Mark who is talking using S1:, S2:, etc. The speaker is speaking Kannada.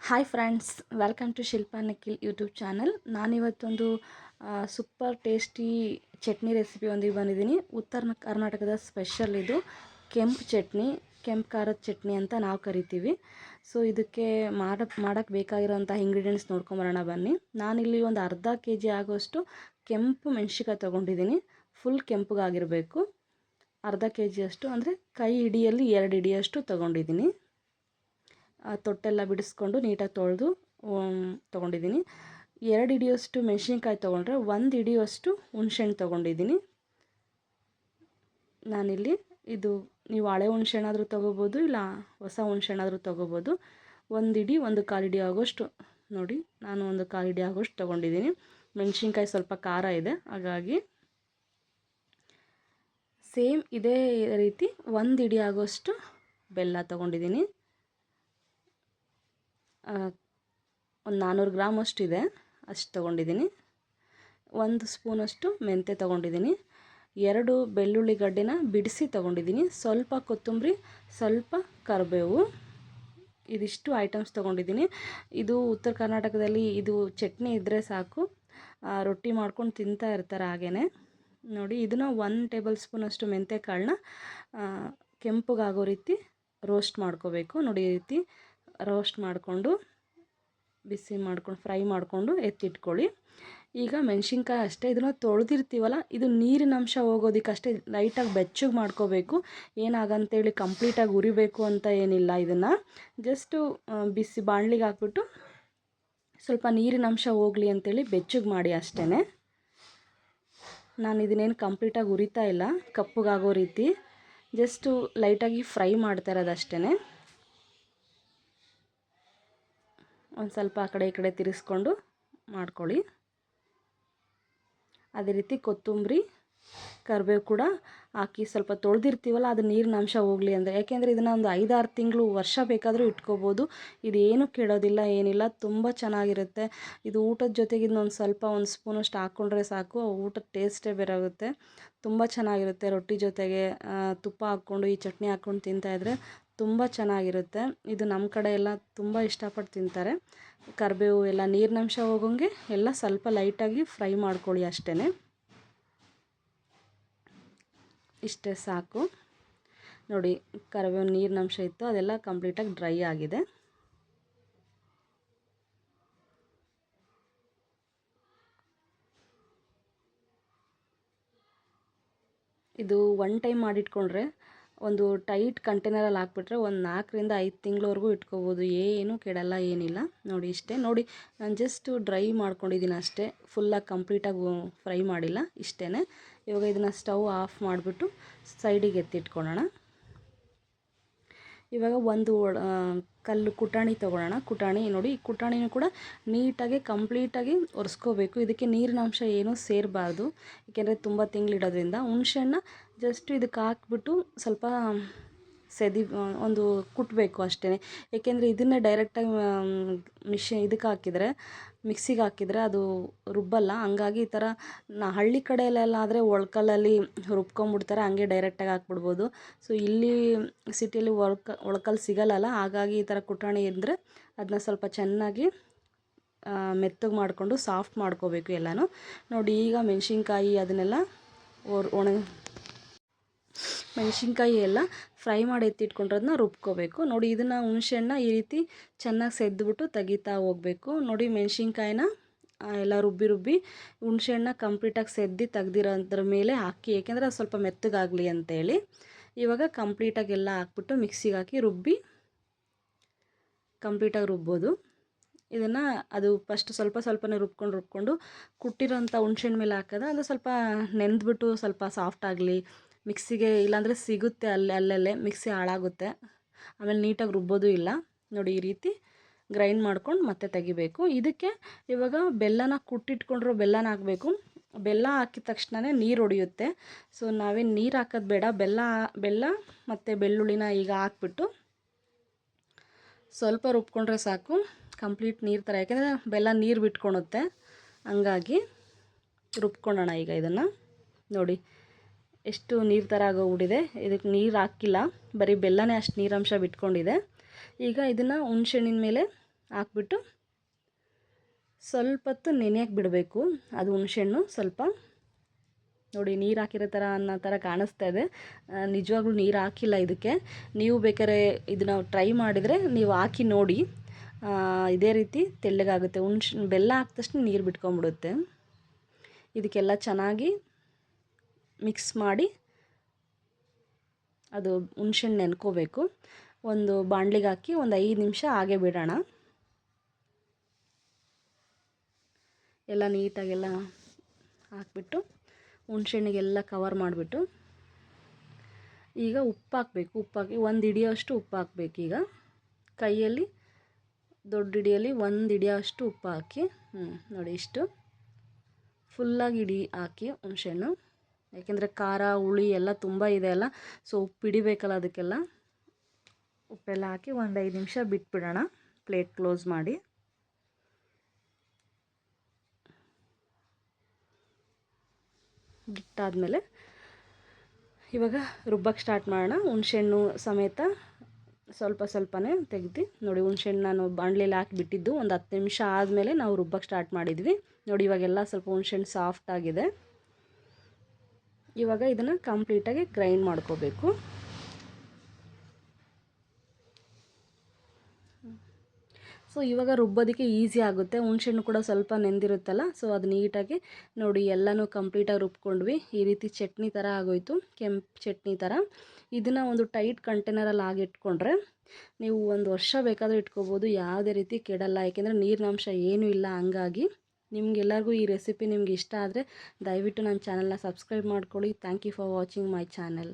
S1: Hi friends, welcome to Shilpa Nikhil YouTube channel. ನಾನಿವತ್ತೊಂದು ಸೂಪರ್ ಟೇಸ್ಟಿ ಚಟ್ನಿ ರೆಸಿಪಿ ಒಂದಿಗೆ ಬಂದಿದ್ದೀನಿ. ಉತ್ತರ ಕರ್ನಾಟಕದ ಸ್ಪೆಷಲ್ ಇದು ಕೆಂಪು ಚಟ್ನಿ, ಕೆಂಪು ಖಾರದ ಚಟ್ನಿ ಅಂತ ನಾವು ಕರಿತೀವಿ. ಸೊ ಇದಕ್ಕೆ ಮಾಡೋಕ್ಕೆ ಬೇಕಾಗಿರೋಂಥ ಇಂಗ್ರೀಡಿಯೆಂಟ್ಸ್ ನೋಡ್ಕೊಂಬರೋಣ ಬನ್ನಿ. ನಾನಿಲ್ಲಿ ಒಂದು ಅರ್ಧ kg ಆಗೋಷ್ಟು ಕೆಂಪು ಮೆಣಸಿನ್ಕಾಯಿ ತೊಗೊಂಡಿದ್ದೀನಿ. ಫುಲ್ ಕೆಂಪಗಾಗಿರಬೇಕು. ಅರ್ಧ kg ಅಷ್ಟು ಅಂದರೆ ಕೈ ಹಿಡಿಯಲ್ಲಿ 2 ಹಿಡಿಯಷ್ಟು ತೊಗೊಂಡಿದ್ದೀನಿ. ತೊಟ್ಟೆಲ್ಲ ಬಿಡಿಸ್ಕೊಂಡು ನೀಟಾಗಿ ತೊಳೆದು ತೊಗೊಂಡಿದ್ದೀನಿ. 2 ಹಿಡಿಯೋಷ್ಟು ಮೆಣಸಿನ್ಕಾಯಿ ತೊಗೊಂಡ್ರೆ 1 ಹಿಡಿಯೋಷ್ಟು ಹುಣಸೆಹಣ್ಣು ತೊಗೊಂಡಿದ್ದೀನಿ. ನಾನಿಲ್ಲಿ ಇದು ನೀವು ಹಳೆ ಹುಣಸೆಹಣ್ಣಾದರೂ ತೊಗೋಬೋದು, ಇಲ್ಲ ಹೊಸ ಹುಣಸೆಹಣ್ಣಾದರೂ ತೊಗೋಬೋದು. 1 ಹಿಡಿ 1/4 ಹಿಡಿ ಆಗೋಷ್ಟು ನೋಡಿ, ನಾನು 1/4 ಹಿಡಿ ಆಗೋಷ್ಟು ತೊಗೊಂಡಿದ್ದೀನಿ. ಮೆಣಸಿನ್ಕಾಯಿ ಸ್ವಲ್ಪ ಖಾರ ಇದೆ, ಹಾಗಾಗಿ ಸೇಮ್ ಇದೇ ರೀತಿ 1 ಹಿಡಿ ಆಗೋಷ್ಟು ಬೆಲ್ಲ ತೊಗೊಂಡಿದ್ದೀನಿ. ಒಂದು 400 ಗ್ರಾಮ್ ಅಷ್ಟಿದೆ, ಅಷ್ಟು ತೊಗೊಂಡಿದ್ದೀನಿ. 1 ಸ್ಪೂನಷ್ಟು ಮೆಂತ್ಯ ತೊಗೊಂಡಿದ್ದೀನಿ. 2 ಬೆಳ್ಳುಳ್ಳಿ ಗಡ್ಡೆನ ಬಿಡಿಸಿ ತೊಗೊಂಡಿದ್ದೀನಿ. ಸ್ವಲ್ಪ ಕೊತ್ತಂಬರಿ, ಸ್ವಲ್ಪ ಕರಿಬೇವು, ಇದಿಷ್ಟು ಐಟಮ್ಸ್ ತೊಗೊಂಡಿದ್ದೀನಿ. ಇದು ಉತ್ತರ ಕರ್ನಾಟಕದಲ್ಲಿ ಇದು ಚಟ್ನಿ ಇದ್ದರೆ ಸಾಕು, ರೊಟ್ಟಿ ಮಾಡ್ಕೊಂಡು ತಿಂತಾ ಇರ್ತಾರೆ. ಹಾಗೇ ನೋಡಿ, ಇದನ್ನು 1 ಟೇಬಲ್ ಸ್ಪೂನಷ್ಟು ಮೆಂತ್ಯ ಕಾಳನ್ನ ಕೆಂಪಗಾಗೋ ರೀತಿ ರೋಸ್ಟ್ ಮಾಡ್ಕೋಬೇಕು. ನೋಡಿ, ಈ ರೀತಿ ರೋಸ್ಟ್ ಮಾಡಿಕೊಂಡು ಬಿಸಿ ಮಾಡ್ಕೊಂಡು ಫ್ರೈ ಮಾಡಿಕೊಂಡು ಎತ್ತಿಟ್ಕೊಳ್ಳಿ. ಈಗ ಮೆಣಸಿನ್ಕಾಯಿ ಅಷ್ಟೇ, ಇದನ್ನು ತೊಳೆದಿರ್ತೀವಲ್ಲ, ಇದು ನೀರಿನ ಅಂಶ ಹೋಗೋದಕ್ಕಷ್ಟೇ ಲೈಟಾಗಿ ಬೆಚ್ಚಗೆ ಮಾಡ್ಕೋಬೇಕು. ಏನಾಗಂತೇಳಿ ಕಂಪ್ಲೀಟಾಗಿ ಉರಿಬೇಕು ಅಂತ ಏನಿಲ್ಲ. ಇದನ್ನು ಜಸ್ಟು ಬಿಸಿ ಬಾಣಲಿಗೆ ಹಾಕ್ಬಿಟ್ಟು ಸ್ವಲ್ಪ ನೀರಿನ ಅಂಶ ಹೋಗಲಿ ಅಂತೇಳಿ ಬೆಚ್ಚಗೆ ಮಾಡಿ ಅಷ್ಟೇ. ನಾನು ಇದನ್ನೇನು ಕಂಪ್ಲೀಟಾಗಿ ಉರಿತಾ ಇಲ್ಲ, ಕಪ್ಪಗಾಗೋ ರೀತಿ ಜಸ್ಟು ಲೈಟಾಗಿ ಫ್ರೈ ಮಾಡ್ತಾ ಇರೋದು ಅಷ್ಟೇ. ಒಂದು ಸ್ವಲ್ಪ ಆ ಕಡೆ ಈ ಕಡೆ ತಿರ್ಗಿಸ್ಕೊಂಡು ಮಾಡ್ಕೊಳ್ಳಿ. ಅದೇ ರೀತಿ ಕೊತ್ತಂಬರಿ, ಕರಿಬೇವು ಕೂಡ ಹಾಕಿ ಸ್ವಲ್ಪ ತೊಳೆದಿರ್ತೀವಲ್ಲ, ಅದು ನೀರಿನ ಅಂಶ ಹೋಗಲಿ ಅಂದರೆ. ಯಾಕೆಂದರೆ ಇದನ್ನು ಒಂದು 5-6 ತಿಂಗಳು, ವರ್ಷ ಬೇಕಾದರೂ ಇಟ್ಕೋಬೋದು. ಇದೇನು ಕೆಡೋದಿಲ್ಲ, ಏನಿಲ್ಲ, ತುಂಬ ಚೆನ್ನಾಗಿರುತ್ತೆ. ಇದು ಊಟದ ಜೊತೆಗೆ ಇದನ್ನೊಂದು ಸ್ವಲ್ಪ 1 ಸ್ಪೂನಷ್ಟು ಹಾಕ್ಕೊಂಡ್ರೆ ಸಾಕು, ಊಟದ ಟೇಸ್ಟೇ ಬೇರೆ ಆಗುತ್ತೆ. ತುಂಬ ಚೆನ್ನಾಗಿರುತ್ತೆ. ರೊಟ್ಟಿ ಜೊತೆಗೆ ತುಪ್ಪ ಹಾಕ್ಕೊಂಡು ಈ ಚಟ್ನಿ ಹಾಕ್ಕೊಂಡು ತಿಂತಾಯಿದ್ರೆ ತುಂಬ ಚೆನ್ನಾಗಿರುತ್ತೆ. ಇದು ನಮ್ಮ ಕಡೆ ಎಲ್ಲ ತುಂಬ ಇಷ್ಟಪಟ್ಟು ತಿಂತಾರೆ. ಕರಿಬೇವು ಎಲ್ಲ ನೀರಿನಂಶ ಹೋಗೋಂಗೆ ಎಲ್ಲ ಸ್ವಲ್ಪ ಲೈಟಾಗಿ ಫ್ರೈ ಮಾಡ್ಕೊಳ್ಳಿ ಅಷ್ಟೇ. ಇಷ್ಟೇ ಸಾಕು. ನೋಡಿ, ಕರಿಬೇವು ನೀರಿನಂಶ ಇತ್ತು, ಅದೆಲ್ಲ ಕಂಪ್ಲೀಟಾಗಿ ಡ್ರೈ ಆಗಿದೆ. ಇದು 1 ಟೈಮ್ ಮಾಡಿಟ್ಕೊಂಡ್ರೆ, ಒಂದು ಟೈಟ್ ಕಂಟೈನರಲ್ಲಿ ಹಾಕ್ಬಿಟ್ರೆ ಒಂದು 4ರಿಂದ 5 ತಿಂಗಳವರೆಗೂ ಇಟ್ಕೋಬೋದು. ಏನು ಕೆಡಲ್ಲ, ಏನಿಲ್ಲ. ನೋಡಿ, ಇಷ್ಟೇ. ನೋಡಿ, ನಾನು ಜಸ್ಟು ಡ್ರೈ ಮಾಡ್ಕೊಂಡಿದ್ದೀನಿ ಅಷ್ಟೇ, ಫುಲ್ಲಾಗಿ ಕಂಪ್ಲೀಟಾಗಿ ಫ್ರೈ ಮಾಡಿಲ್ಲ. ಇಷ್ಟೇ. ಇವಾಗ ಇದನ್ನು ಸ್ಟವ್ ಆಫ್ ಮಾಡಿಬಿಟ್ಟು ಸೈಡಿಗೆ ಎತ್ತಿಟ್ಕೊಳ್ಳೋಣ. ಇವಾಗ ಒಂದು ಕಲ್ಲು ಕುಟಾಣಿ ತೊಗೊಳ್ಳೋಣ. ಕುಟಾಣಿ ನೋಡಿ, ಈ ಕುಟಾಣಿನೂ ಕೂಡ ನೀಟಾಗಿ ಕಂಪ್ಲೀಟಾಗಿ ಒರೆಸ್ಕೋಬೇಕು. ಇದಕ್ಕೆ ನೀರಿನ ಅಂಶ ಏನೂ ಸೇರಬಾರ್ದು, ಏಕೆಂದರೆ ತುಂಬ ತಿಂಗಳಿಡೋದ್ರಿಂದ. ಹುಣಸೆಹಣ್ಣ ಜಸ್ಟ್ ಇದಕ್ಕೆ ಹಾಕ್ಬಿಟ್ಟು ಸ್ವಲ್ಪ ಒಂದು ಕುಟ್ಟಬೇಕು ಅಷ್ಟೇ. ಏಕೆಂದರೆ ಇದನ್ನೇ ಡೈರೆಕ್ಟಾಗಿ ಇದಕ್ಕೆ ಹಾಕಿದರೆ, ಮಿಕ್ಸಿಗೆ ಹಾಕಿದರೆ ಅದು ರುಬ್ಬಲ್ಲ. ಹಂಗಾಗಿ ಈ ಥರ ಹಳ್ಳಿ ಕಡೆಯಲ್ಲೆಲ್ಲ ಆದರೆ ಒಳ್ಕಲ್ಲಲ್ಲಿ ರುಬ್ಕೊಂಬಿಡ್ತಾರೆ, ಹಂಗೆ ಡೈರೆಕ್ಟಾಗಿ ಹಾಕ್ಬಿಡ್ಬೋದು. ಸೊ ಇಲ್ಲಿ ಸಿಟಿಯಲ್ಲಿ ಒಳ್ಕಲ್ಲು ಸಿಗಲ್ಲಲ್ಲ, ಹಾಗಾಗಿ ಈ ಥರ ಕುಟಾಣಿ ಇದ್ದರೆ ಅದನ್ನ ಸ್ವಲ್ಪ ಚೆನ್ನಾಗಿ ಮೆತ್ತಗೆ ಮಾಡಿಕೊಂಡು ಸಾಫ್ಟ್ ಮಾಡ್ಕೋಬೇಕು ಎಲ್ಲನೂ. ನೋಡಿ, ಈಗ ಮೆಣಸಿನ್ಕಾಯಿ ಅದನ್ನೆಲ್ಲ ಮೆಣಸಿನ್ಕಾಯಿ ಎಲ್ಲ ಫ್ರೈ ಮಾಡಿ ಎತ್ತಿಟ್ಕೊಂಡಿರೋದನ್ನ ರುಬ್ಕೋಬೇಕು. ನೋಡಿ, ಇದನ್ನು ಹುಣಸೆಹಣ್ಣ ಈ ರೀತಿ ಚೆನ್ನಾಗಿ ಸೆದ್ದುಬಿಟ್ಟು ತೆಗಿತಾ ಹೋಗಬೇಕು. ನೋಡಿ, ಮೆಣಸಿನ್ಕಾಯಿನ ಎಲ್ಲ ರುಬ್ಬಿ ಹುಣಸೆಹಣ್ಣ ಕಂಪ್ಲೀಟಾಗಿ ತೆಗ್ದಿರೋದ್ರ ಮೇಲೆ ಹಾಕಿ, ಏಕೆಂದರೆ ಅದು ಸ್ವಲ್ಪ ಮೆತ್ತಗಾಗಲಿ ಅಂತೇಳಿ. ಇವಾಗ ಕಂಪ್ಲೀಟಾಗಿ ಎಲ್ಲ ಹಾಕ್ಬಿಟ್ಟು ಮಿಕ್ಸಿಗೆ ಹಾಕಿ ಕಂಪ್ಲೀಟಾಗಿ ರುಬ್ಬೋದು. ಇದನ್ನು ಅದು ಫಸ್ಟ್ ಸ್ವಲ್ಪನೇ ರುಬ್ಕೊಂಡು ಕುಟ್ಟಿರೋಂಥ ಹುಣಸೆಹಣ್ಣು ಮೇಲೆ ಹಾಕಿದ್ರೆ ಅದು ಸ್ವಲ್ಪ ನೆಂದ್ಬಿಟ್ಟು ಸ್ವಲ್ಪ ಸಾಫ್ಟ್ ಆಗಲಿ. ಮಿಕ್ಸಿಗೆ ಇಲ್ಲಾಂದರೆ ಸಿಗುತ್ತೆ ಅಲ್ಲಲ್ಲೇ ಮಿಕ್ಸಿ ಹಾಳಾಗುತ್ತೆ, ಆಮೇಲೆ ನೀಟಾಗಿ ರುಬ್ಬೋದು ಇಲ್ಲ. ನೋಡಿ, ಈ ರೀತಿ ಗ್ರೈಂಡ್ ಮಾಡ್ಕೊಂಡು ಮತ್ತೆ ತೆಗಿಬೇಕು. ಇದಕ್ಕೆ ಇವಾಗ ಬೆಲ್ಲನ ಕುಟ್ಟಿಟ್ಕೊಂಡಿರೋ ಬೆಲ್ಲನ ಹಾಕಬೇಕು. ಬೆಲ್ಲ ಹಾಕಿದ ತಕ್ಷಣವೇ ನೀರು ಹೊಡೆಯುತ್ತೆ. ಸೊ ನಾವೇನು ನೀರು ಹಾಕೋದು ಬೇಡ. ಬೆಲ್ಲ ಮತ್ತು ಬೆಳ್ಳುಳ್ಳಿನ ಈಗ ಹಾಕ್ಬಿಟ್ಟು ಸ್ವಲ್ಪ ರುಬ್ಕೊಂಡ್ರೆ ಸಾಕು, ಕಂಪ್ಲೀಟ್ ನೀರು ಥರ. ಯಾಕೆಂದರೆ ಬೆಲ್ಲ ನೀರು ಬಿಟ್ಕೊಳುತ್ತೆ, ಹಂಗಾಗಿ ರುಬ್ಕೊಳ್ಳೋಣ ಈಗ ಇದನ್ನು. ನೋಡಿ, ಎಷ್ಟು ನೀರು ಥರ ಆಗೋಗ್ಬಿಟ್ಟಿದೆ. ಇದಕ್ಕೆ ನೀರು ಹಾಕಿಲ್ಲ, ಬರೀ ಬೆಲ್ಲನೇ ಅಷ್ಟು ನೀರಂಶ ಬಿಟ್ಕೊಂಡಿದೆ. ಈಗ ಇದನ್ನು ಹುಣಸೆಹಣ್ಣಿನ ಮೇಲೆ ಹಾಕ್ಬಿಟ್ಟು ಸ್ವಲ್ಪ ಹೊತ್ತು ನೆನೆಯಕ್ಕೆ ಬಿಡಬೇಕು. ಅದು ಹುಣಸೆಹಣ್ಣು ಸ್ವಲ್ಪ ನೋಡಿ ನೀರು ಹಾಕಿರೋ ಥರ ಅನ್ನೋ ಥರ ಕಾಣಿಸ್ತಾ ಇದೆ. ನಿಜವಾಗ್ಲೂ ನೀರು ಹಾಕಿಲ್ಲ ಇದಕ್ಕೆ. ನೀವು ಬೇಕಾದ್ರೆ ಇದನ್ನ ಟ್ರೈ ಮಾಡಿದರೆ ನೀವು ಹಾಕಿ ನೋಡಿ, ಇದೇ ರೀತಿ ತೆಳ್ಳಗಾಗುತ್ತೆ. ಬೆಲ್ಲ ಹಾಕಿದ ತಕ್ಷಣ ನೀರು ಬಿಟ್ಕೊಂಡ್ಬಿಡುತ್ತೆ. ಇದಕ್ಕೆಲ್ಲ ಚೆನ್ನಾಗಿ ಮಿಕ್ಸ್ ಮಾಡಿ ಅದು ಹುಣಸೆಹಣ್ಣು ನೆನ್ಕೋಬೇಕು. ಒಂದು ಬಾಣಲಿಗೆ ಹಾಕಿ ಒಂದು 5 ನಿಮಿಷ ಹಾಗೆ ಬಿಡೋಣ. ಎಲ್ಲ ನೀಟಾಗೆಲ್ಲ ಹಾಕ್ಬಿಟ್ಟು ಹುಣಸೆಹಣ್ಣಿಗೆಲ್ಲ ಕವರ್ ಮಾಡಿಬಿಟ್ಟು ಈಗ ಉಪ್ಪು ಹಾಕಬೇಕು. ಉಪ್ಪು ಹಾಕಿ 1 ಹಿಡಿಯೋಷ್ಟು ಉಪ್ಪು ಹಾಕಬೇಕು. ಈಗ ಕೈಯಲ್ಲಿ ದೊಡ್ಡ ಹಿಡಿಯಲ್ಲಿ 1 ಹಿಡಿಯೋಷ್ಟು ಉಪ್ಪು ಹಾಕಿ ನೋಡಿ ಇಷ್ಟು ಫುಲ್ಲಾಗಿ ಹಾಕಿ ಹುಣಸೆಹಣ್ಣು, ಯಾಕೆಂದರೆ ಖಾರ ಹುಳಿ ಎಲ್ಲ ತುಂಬ ಇದೆ ಅಲ್ಲ, ಸೊ ಉಪ್ಪು ಹಿಡಿಬೇಕಲ್ಲ ಅದಕ್ಕೆಲ್ಲ. ಉಪ್ಪೆಲ್ಲ ಹಾಕಿ ಒಂದು 5 ನಿಮಿಷ ಬಿಟ್ಬಿಡೋಣ. ಪ್ಲೇಟ್ ಕ್ಲೋಸ್ ಮಾಡಿ ಬಿಟ್ಟಾದಮೇಲೆ ಇವಾಗ ರುಬ್ಬಕ್ಕೆ ಸ್ಟಾರ್ಟ್ ಮಾಡೋಣ. ಹುಣಸೆಹಣ್ಣು ಸಮೇತ ಸ್ವಲ್ಪ ಸ್ವಲ್ಪನೇ ತೆಗ್ದು ನೋಡಿ. ಹುಣಸೆಹಣ್ಣು ನಾನು ಬಾಣಲೆಯಲ್ಲಿ ಹಾಕಿಬಿಟ್ಟಿದ್ದು ಒಂದು 10 ನಿಮಿಷ ಆದಮೇಲೆ ನಾವು ರುಬ್ಬಕ್ಕೆ ಸ್ಟಾರ್ಟ್ ಮಾಡಿದ್ವಿ. ನೋಡಿ ಇವಾಗೆಲ್ಲ ಸ್ವಲ್ಪ ಹುಣಸೆಹಣ್ಣು ಸಾಫ್ಟ್ ಆಗಿದೆ. ಇವಾಗ ಇದನ್ನು ಕಂಪ್ಲೀಟಾಗಿ ಗ್ರೈಂಡ್ ಮಾಡ್ಕೋಬೇಕು. ಸೊ ಇವಾಗ ರುಬ್ಬೋದಕ್ಕೆ ಈಸಿ ಆಗುತ್ತೆ. ಹುಣಸೆಹಣ್ಣು ಕೂಡ ಸ್ವಲ್ಪ ನೆಂದಿರುತ್ತಲ್ಲ, ಸೊ ಅದು ನೀಟಾಗಿ ನೋಡಿ ಎಲ್ಲನೂ ಕಂಪ್ಲೀಟಾಗಿ ರುಬ್ಕೊಂಡ್ವಿ. ಈ ರೀತಿ ಚಟ್ನಿ ಥರ ಆಗೋಯ್ತು, ಕೆಂಪು ಚಟ್ನಿ ಥರ. ಇದನ್ನು ಒಂದು ಟೈಟ್ ಕಂಟೈನರಲ್ಲಿ ಆಗಿಟ್ಕೊಂಡ್ರೆ ನೀವು 1 ವರ್ಷ ಬೇಕಾದರೂ ಇಟ್ಕೋಬೋದು, ಯಾವುದೇ ರೀತಿ ಕೆಡಲ್ಲ. ಯಾಕೆಂದರೆ ನೀರಿನಂಶ ಏನೂ ಇಲ್ಲ. ಹಂಗಾಗಿ ನಿಮಗೆಲ್ಲರಿಗೂ ಈ ರೆಸಿಪಿ ನಿಮ್ಗೆ ಇಷ್ಟ ಆದರೆ ದಯವಿಟ್ಟು ನನ್ನ ಚಾನಲ್ನ ಸಬ್ಸ್ಕ್ರೈಬ್ ಮಾಡ್ಕೊಳ್ಳಿ. Thank you for watching my channel.